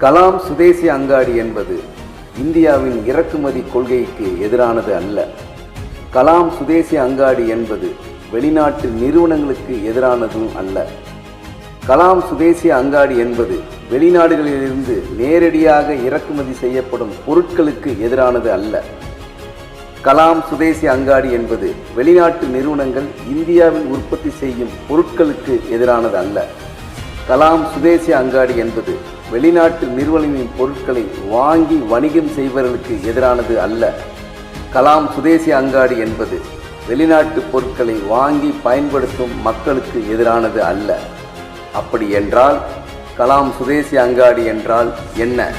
கலாம் சுதேசி அங்காடி என்பது இந்தியாவின் இறக்குமதி கொள்கைக்கு எதிரானது அல்ல. கலாம் சுதேசி அங்காடி என்பது வெளிநாட்டு நிறுவனங்களுக்கு எதிரானதும் அல்ல. கலாம் சுதேசி அங்காடி என்பது வெளிநாடுகளிலிருந்து நேரடியாக இறக்குமதி செய்யப்படும் பொருட்களுக்கு எதிரானது அல்ல. கலாம் சுதேசி அங்காடி என்பது வெளிநாட்டு நிறுவனங்கள் இந்தியாவில் உற்பத்தி செய்யும் பொருட்களுக்கு எதிரானது அல்ல. கலாம் சுதேசி அங்காடி என்பது வெளிநாட்டு நிறுவனங்களின் பொருட்களை வாங்கி வணிகம் செய்பவர்களுக்கு எதிரானது அல்ல. கலாம் சுதேசி அங்காடி என்பது வெளிநாட்டு பொருட்களை வாங்கி பயன்படுத்தும் மக்களுக்கு எதிரானது அல்ல. அப்படி என்றால் கலாம் சுதேசி அங்காடி என்றால் என்ன?